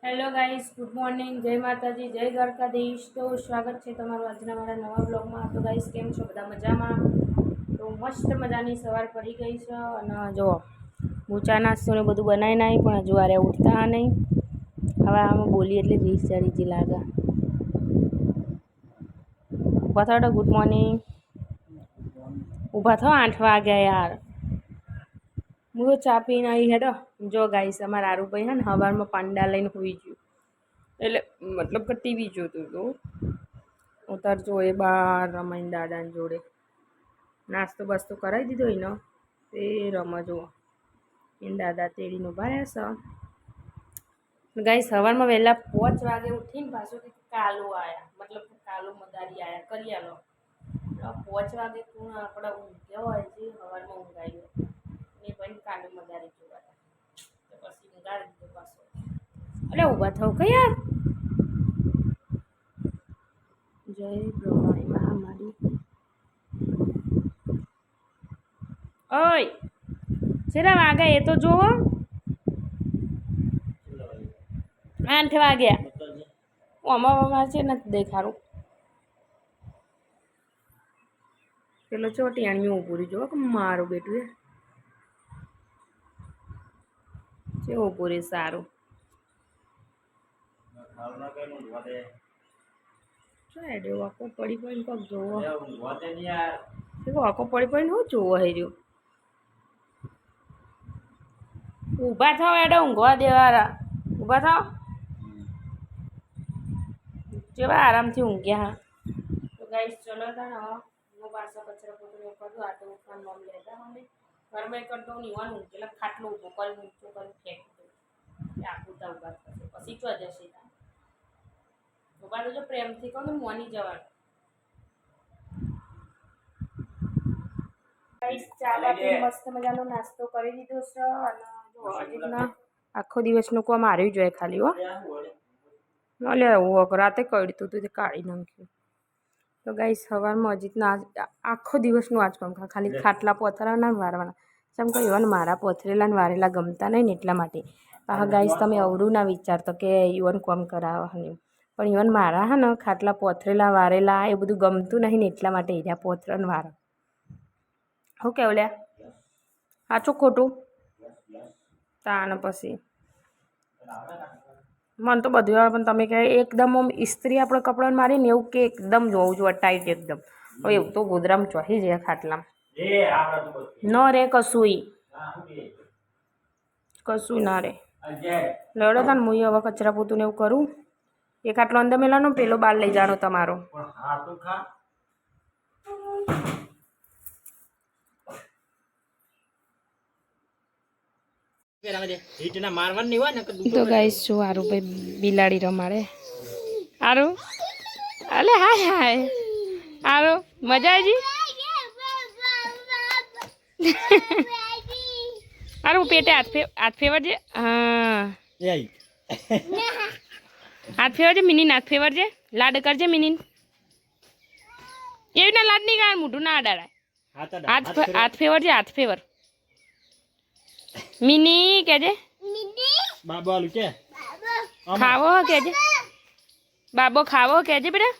Hello guys, good morning, જય માતાજી, જય દ્વારકાધીશ। તો સ્વાગત છે તમારું આજના મારા નવા બ્લોગમાં। તો ગાઈસ, કેમ છો બધા? મજામાં? તો મસ્ત મજાની સવાર પડી ગઈ છે અને જો હું ચા નાસ્તો ને બધું બનાવી નાખી, પણ હજુ આરે ઉઠતા નહીં। હવે આમાં બોલી એટલે રીસ ચડી લાગે। ઊભા થો, ગુડ મોર્નિંગ। ઊભા થો, 8 વાગ્યા યાર। હું તો ચા પીને આવી હેડો। જો ગાઈસ, અમારા આરુભાઈ હે ને સવારમાં પાંડા લઈને હોઈ ગયું, એટલે મતલબ કે ટીવી જોતું હતું। ઉતાર જોડે બાર રમાઈને દાદાની જોડે નાસ્તો બાસ્તો કરાવી દીધો એનો, તે રમા જુઓ એને દાદા તેડીને ઊભા રહેશે। ગાઈસ, સવારમાં વહેલા 5 વાગે ઉઠીને પાછું કાલો આવ્યા, મતલબ કાલો મદારી આવ્યા કરી આલો। 5 વાગે તું આપણે ઊંઘ્યા હોય છે, સવારમાં ઊંઘાઈ ગયો એ ભાઈ કાલો મદારી જોવા તો પછી ઊંઘાડી દીધો પાછો। એટલે ઊભા થવું કે યાર। જય બ્રહ્માણી મહામારી। ઓય કેટલા વાગ્યા એ તો જોવો। 8 વાગ્યા। આમાં છે નથી દેખાડું પેલો ચોટિયાણીઓ ઊભું રહ્યું, જો કે મારું બેટું છે ઊભું રહે સારું। વાકો પડી પડીને કોક જોવો, વાકો પડી પડીને શું જોવો હઈ રહ્યું। ઊભા થાવ, એડો ઊંઘવા દેવારા। ઊભા થાવ, જેવા આરામથી ઊંઘ્યા। તો ગાઈસ, ચલો તા ને હું પાછો કચરો પોતું એવું કરું। આ તો ઉઠવાનું નામ લેતા મને ઘરમાં કરતો નીવાનું એટલે ખાટલો ઊભો કરી ઊંચો કરી ફેંકી દઉં, આખું તા ઊભા થશે પછી ચો જશે ઊભા તો જો પ્રેમથી કહું તો મોની જવાનું। ગાઈસ, ચા બાપી મસ્ત મજાનો નાસ્તો કરી દીધો છે અને હજી આખો દિવસનું કોમ માર્યું જોઈએ ખાલી હો લે હું રાતે કડતું હતું તે કાઢી નાખ્યું। તો ગાઈસ, સવારમાં હજી આખો દિવસનું આજ કામ ખાલી ખાટલા પોતરાના વારવાના જેમ કે ઇવન મારા પોથરેલા ને વારેલા ગમતા નહીં ને એટલા માટે। હા ગાઈસ, તમે અવરું ના વિચારતો કે ઇવન કોમ કરાવવા નહીં, પણ ઇવન મારા હા ને ખાટલા પોથરેલા વારેલા એ બધું ગમતું નહીં ને એટલા માટે એર્યા પોથરણ વાળા। શું કેવું લ્યા, સાચું ખોટું? તાને પછી મને તો બધું આવે, પણ તમે કહે એકદમ આમ ઇસ્ત્રી આપણે કપડાં મારીએ ને એવું કે એકદમ જોવું જોઈએ ટાઈટ એકદમ। હવે એવું તો ગોદરામાં ચોહી જાય ખાટલામાં ન રે કશું ના રે। લડો તાન હું હવે કચરા પોતું ને એવું કરું। એક આટલો અંદર મેલાનો, પેલો બાર લઈ જાણો તમારો। તો ગાઈસ, શું આરું ભાઈ બિલાડી રમાડે। આરું અલે હાય હાય આરું મજા આવી આરું પેટે હાથ ફેવરજે। હા હાથ ફેવરજે મિની, હાથ ફેવરજે, લાડ કરજે મિની। એવી ના લાડ નહીં કર, મોઢું ના અડાડાય। હાથ ફેવરજે, હાથ ફેવર મિની કેજે। ખાવો કેજે, બાબો ખાવો કેજે બેટા।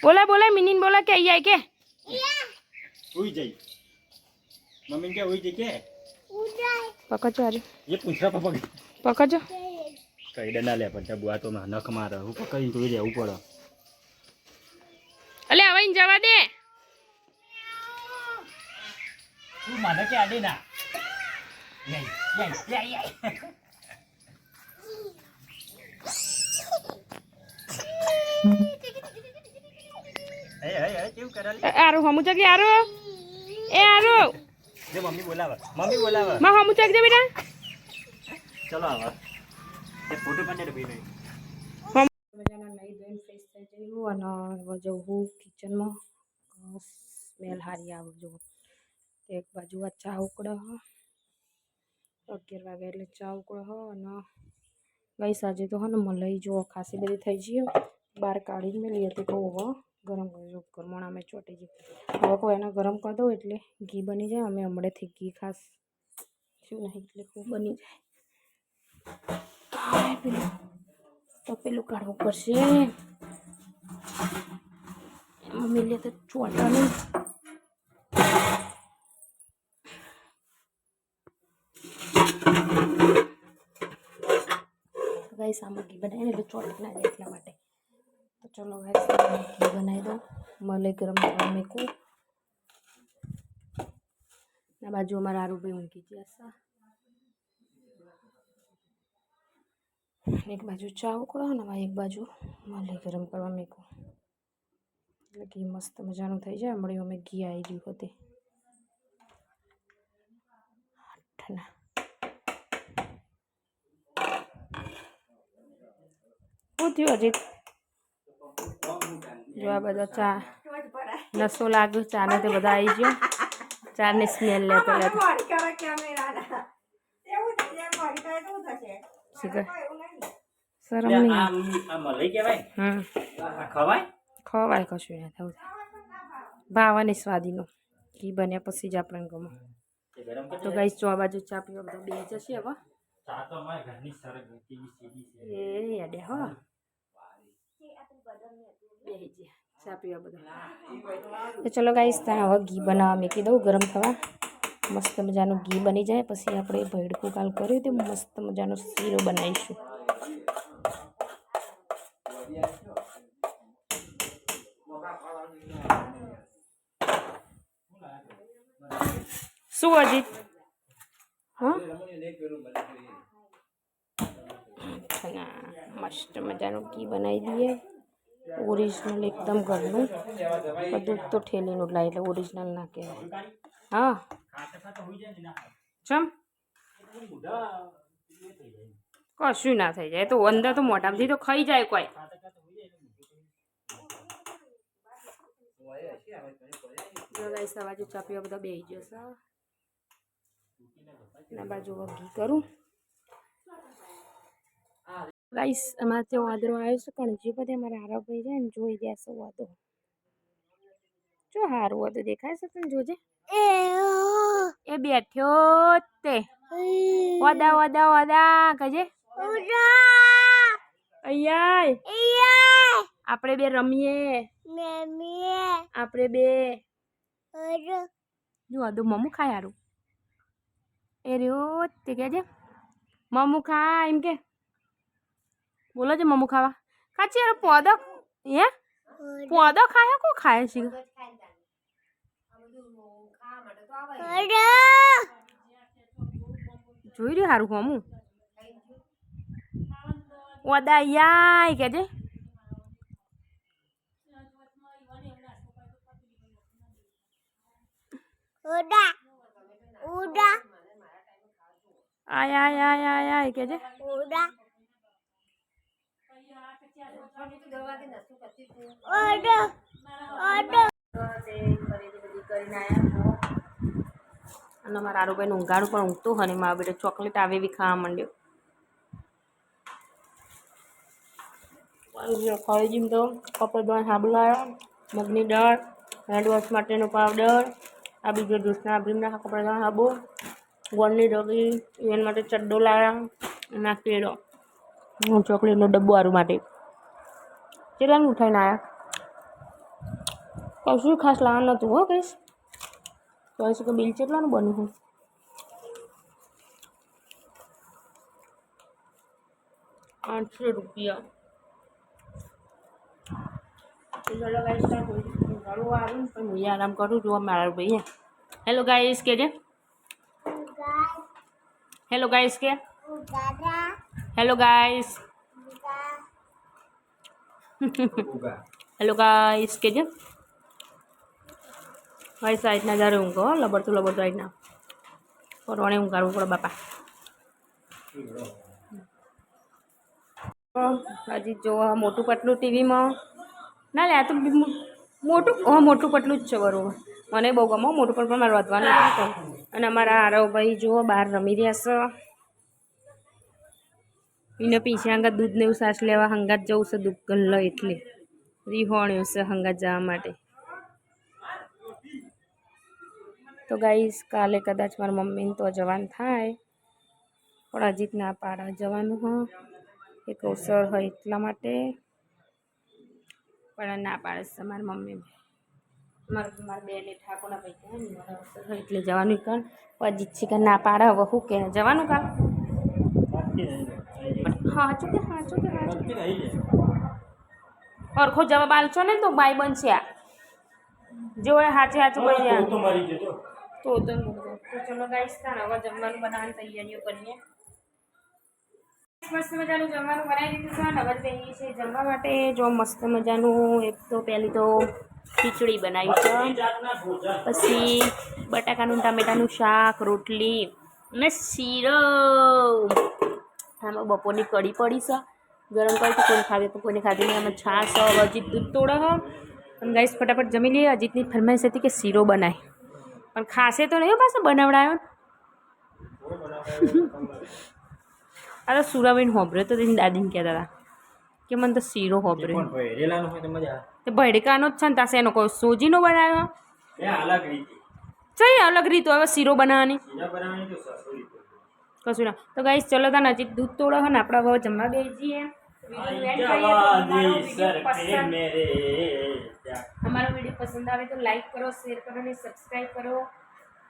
બોલા બોલા મિની બોલા કે આઈ કે ઉઈ જઈ મમ્મી કે ઉઈ જઈ કે પકડજો આરે એ પૂછરા પકડજો કઈ ડંડા લે પણ બુઆ તો નખ મારે હું પકડી તો રહેવું પડે। અલે હવે જવા દે તું મને કે આડે ના આરો હમું ચક આરો એ આરો જે મમ્મી બોલાવે માં હમું ચક દે બેટા। ચલો આવા એ ફોટો પાડે બી નહીં મજાના નહીં ધોઈને ફ્રેશ થઈ જયું અને જવું કિચનમાં। સ્મેલ હારી આવે જો એક બાજુ આ ચા ઉકળે હ 11 વાગે એટલે ચા ઉકળે હ અને ગઈ સાજે તો હ ને મલાઈ જો ખાસી બધી થઈ ગઈ બહાર કાઢીને મેલી હતી તો હવે ગરમ કરમણ અમે ચોટી ગઈ હવે કોઈ એને ગરમ કરી દઉં એટલે ઘી બની જાય। અમે હમણાંથી ઘી ખાસ શું નહીં એટલે બની જાય। પેલું કાઢવું પડશે. મમ્મી લે તો ચોટા નહીં. ગાઈસ આમાં ઘી બનાવીને એટલે ચોટ ના જાય એટલા માટે. તો ચલો ગાઈસ ઘી બનાવી દો. મલે ગરમ કરવા મૂકું. આ બાજુ અમારા આરુભાઈ ઊંઘી ગયા છે. એક બાજુ ચા ઉકળો ને એક બાજુ મલે ગરમ કરવા મૂકું. એટલે ઘી મસ્ત મજાનું થઈ જાય. હમણાં અમે ઘી આવી ગયું હતું. શું થયું હજી? જો આ બધા ચા નસો લાગ્યો ચાને તે બધા આવી ગયો. ચાની સ્મેલ લેતો લેતો શરમ નહીં. ખવાય કશું ના થવું. ભાવાની સ્વાદીનો ઘી બન્યા પછી જ આપણે ગમે. તો ગાઈસ જો આ બાજુ ચા પીવા બધા બે જશે હવે. એ યાદ હો ચા પીવા બધા. તો ચલો ગાઈસ ત્યાં હવે ઘી બનાવવા મૂકી દઉં ગરમ થવા. મસ્ત મજાનું ઘી બની જાય પછી આપણે ભેડકું કાલ કર્યું તે મસ્ત મજાનો શીરો બનાવીશું. શું અજીત? હા મસ્ત મજાનું ઘી બનાવી દઈએ. ઓરિજિનલ એકદમ ઘરનું. દૂધ તો ઠેલીનું લાય એટલે ઓરિજિનલ ના કહેવાય. હા ચમ કશું ના થઈ જાય. તો અંદર તો મોટામાંથી તો ખાઈ જાય કોઈ. આ બાજુ ચા પીવા બધા બેસી જશે. આ બાજુ ઘી કરું. ગાઈસ અમારે ત્યાં વાદળો આવ્યો છે પણ જે બધે અમારા આરવભાઈ જાય ને જોઈ દેશે વાદળો. જો સારું વાદળો દેખાય છે તને જોજે. એ બેઠ્યો તે વદા વદા વદા કજે અહીંયા આપણે બે રમીએ. આપણે બે જો વાદો મમ્મું ખાય સારું. એ રહ્યો તે કહેજે મમ્મું ખા એમ કે. બોલો છે મમ્મુ ખાવા કાચી યાર પોદો હે પોદો ખાય કો ખાય છે જોઈ રહ્યું સારું હમું ઓદા યાય કે છે. આય આય આય આય આય કે છે. અને મારા આરુભાઈ ઊંઘાડું પણ ઊંઘતું હોય ને મારા બેટા ચોકલેટ આવે એવી ખાવા માંડ્યો. ખાઈ જીમ તો કપડ ધોવા સાબુ લાવ્યો. મગની દાળ હેન્ડવોશ માટેનો પાવડર. આ બીજો જ્યુસના ભીમના કપડા ધોવા સાબુ. ગોળની ડબી એના માટે ચડ્ડો લાવ્યા. અને આ કેળો ચોકલેટનો ડબ્બો આરું માટે. કેટલાનું ઉઠાઈને આવ્યા? કશું ખાસ લાવવાનું નહોતું હો કહીશ. કહીશું કે બિલ કેટલાનું બન્યું હું 800 રૂપિયા. હું આરામ કરું છું મારા ભાઈ. હેલો ગાઈસ કે છે. હેલો ગાઈસ કે. Hello guys. હેલો ગાઈસ કે છે. ભાઈ સાઈડના જયારે ઊંઘો લબડતું સાઈડના પરવાણે ઊંઘાડવું પડે બાપા. હજી જો મોટું પટલું ટીવીમાં ના લે તો મોટું મોટું પટલું જ છે બરોબર. મને બહુ ગમો મોટું પણ મારે વધવાનું હતું. અને અમારા આરવભાઈ જુઓ બહાર રમી રહ્યા છે. એને પીછે હંગાત દૂધ ને એવું સાસ લેવા હંગાત જવું છે દૂધ ગલ્લો એટલે રીહોણ્યું છે હંગાત જવા માટે. તો ગાઈસ કાલે કદાચ મારા મમ્મીને તો જવાન થાય પણ અજીત ના પાડે જવાનું હ એક અવસર હોય એટલા માટે પણ ના પાડે છે મારી મમ્મી મારા બેને ઠાકોરના ભાઈ મારા અવસર હોય એટલે જવાનું પણ અજીત છે કે ના પાડે હવે શું કહે જવાનું કાલ હાચું કે અરખો જવાબ આલશો ને તો બાઈ બનશે આ જો હાચે હાચું બોલી તો ચલો ગાઈસ તાણ હવે જમવાનું બનાવવાની તૈયારીઓ કરીએ મસ્ત મજાનું જમવાનું બનાવી દીધું છે હવે જઈએ છીએ જમવા માટે જો મસ્ત મજાનું એક તો પહેલી તો ખીચડી બનાવી છે પછી બટાકાનું ટામેટાનું શાક રોટલી અને શીરો આમાં બપોરની કઢી પડી છે ગરમ કરી કોઈને ખાવી તો કોઈને ખાધી નહીં આમાં છાશ અજીત દૂધ તોડે હ અને ગાઈસ ફટાફટ જમી લઈએ અજીતની ફરમાઈશ હતી કે શીરો બનાય પણ ખાશે તો નહીં પાછો બનાવડાયો આ તો સુરાબેન હોબરે તો તેની દાદીને કહેતા હતા કે મને તો શીરો હોબરે તો ભડકાનો જ છે ને તાસે એનો કોઈ સોજીનો બનાવ્યો ચઈ અલગ રીત હવે શીરો બનાવવાની કશું ના તો ગાઈસ ચલો તા નજીક દૂધ તોડો હો ને આપણે હવે જમવા બેસીએ અમારો વિડીયો પસંદ આવે તો લાઈક કરો શેર કરો અને સબસ્ક્રાઈબ કરો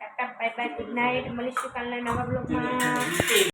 Tata bye bye good night મળીશું કાલના નવા બ્લોગમાં